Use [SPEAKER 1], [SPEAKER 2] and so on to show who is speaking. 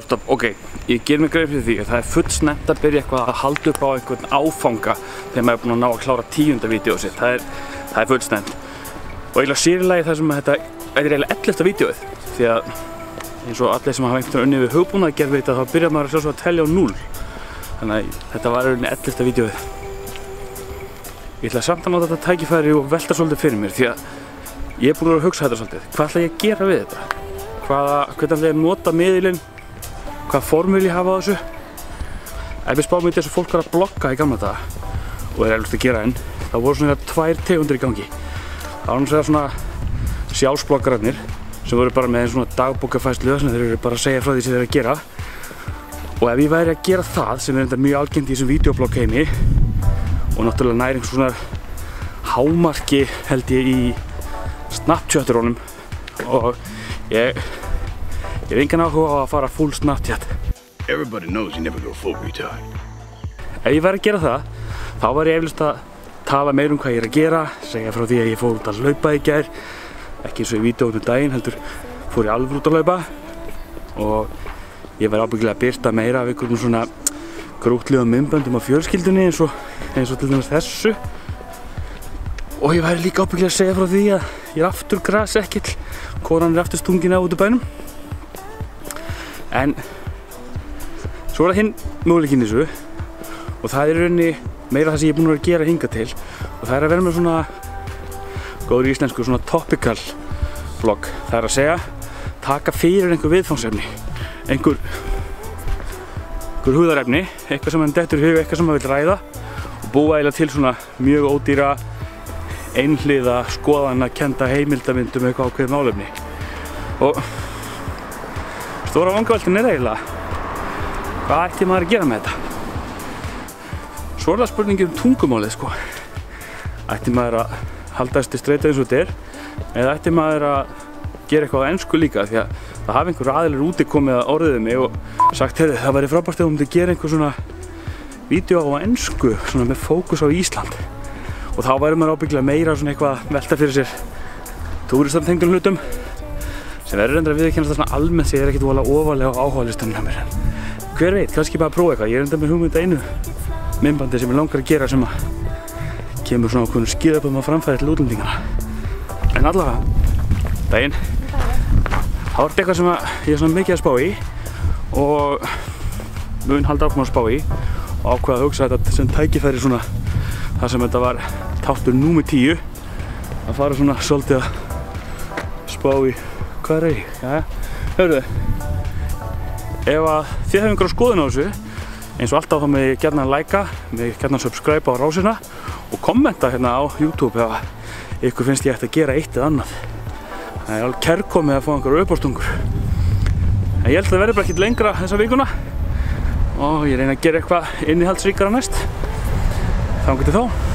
[SPEAKER 1] Stopp, ok, ég ger mig grein fyrir því að það full snemmt að byrja eitthvað að halda upp á einhvern áfanga þegar maður búinn að ná að klára 10. vídeóið sitt, það er full snemmt. Og eiginlega sérilagi það sem þetta eiginlega 11. vídeóið, því að eins og allir sem hafa einhvern veginn unnið við hugbúnaðargerð veit að þá byrjar maður sjálfsög að telja á 0. Þannig að þetta var eiginlega 11. vídeóið. Ég ætla samt að nota þetta tækifæri og velta svolítið fyrir mér, því að ég er búinn að hugsa þetta svolítið. Hvað ætla ég að gera við þetta? Hvernig ætla ég að nota miðilinn? Hvað form vil ég hafa á þessu? Ef við spáum í þessu fólk var að blogga í gamla daga og er eflust að gera enn, þá voru svona 2 tegundir í gangi. Það var svona sjálfsbloggararnir sem voru bara með einn svona dagbókafærslu sem þeir eru bara að segja frá því sem þeir eru að gera. Og ef ég væri að gera það, sem er enda mjög algengt í þessum videoblogg heimi og náttúrulega nær einhvers svona hámarki held ég í Snapchat-rónum og ég hef engan áhuga á að fara full Snapchat.
[SPEAKER 2] Everybody knows you never go full retard.
[SPEAKER 1] Ef ég væri að gera það, þá var ég eflaust að tala meir hvað ég er að gera, segja frá því að ég fór út að hlaupa í gær, ekki eins og í vídeóum daginn, heldur fór ég alveg út að hlaupa og ég væri ábyggilega að birta meira af einhverjum svona grútlegum myndböndum á fjölskyldunni eins og til dæmis þessu. Og ég væri líka ábyggilega að segja frá því að ég er aftur grasekkill, konan er aftur stungin á út úr bænum. En svo er það hinn möguleikinn í þessu og það er í rauninni meira það sem ég er búinn að gera hingað til og það er að vera með svona góður íslensku svona topical vlog. Það er að segja taka fyrir einhver viðfangsefni, einhver hugðarefni, eitthvað sem hann dettur í hug, eitthvað sem hann vil ræða og búa eiginlega til svona mjög ódýra einhliða skoðanakennda heimildamyndum eitthvað ákveðið málefni. Og stóra vangaveltin er eiginlega hvað ætti maður að gera með þetta? Svo er það spurningi tungumálið sko. Ætti maður að halda þessi straight eins og þetta er eða ætti maður að gera eitthvað á ensku líka því að það hafi einhver aðilar úti komið að orðið mig og sagt heyrðu það væri frábært ef þú myndir gera einhver svona vídeo á ensku svona með fókus á Ísland og þá væri maður ábyggilega meira svona eitthvað að velta fyrir sér túristartengdum hlutum sem verður reyndar að viðurkennast það svona almennt sem ég er ekkert voðalega ofarlega á áhugalistanum hjá mér. Hver veit, kannski bara að prófa eitthvað. Ég er reyndar með hugmynd að einu myndbandi sem ég langar að gera sem að kemur svona okkur skilabóðum á framfæri til útlendingana. En allavega, daginn, þá er þetta eitthvað sem ég er svona mikið að spá í og mun halda áfram að spá í og ákveða að hugsa þetta sem tækifæri svona þar sem þetta var þáttur númer 10 að fara svona svolítið að spá í hvað er ég? Jæja, hörðu, ef að þið hefum einhverja skoðun á þessu eins og alltaf þá með ég gjarnan læka, með ég gjarnan subscribe á rásina og kommenta hérna á YouTube ef ykkur finnst ég ætti að gera eitt eða annað. Það er alveg kærkomið að fá einhverja uppástungur. En ég held að það verði bara ekkert lengra þessa vikuna og ég reyni að gera eitthvað innihaldsríkara næst. Þangað til þá.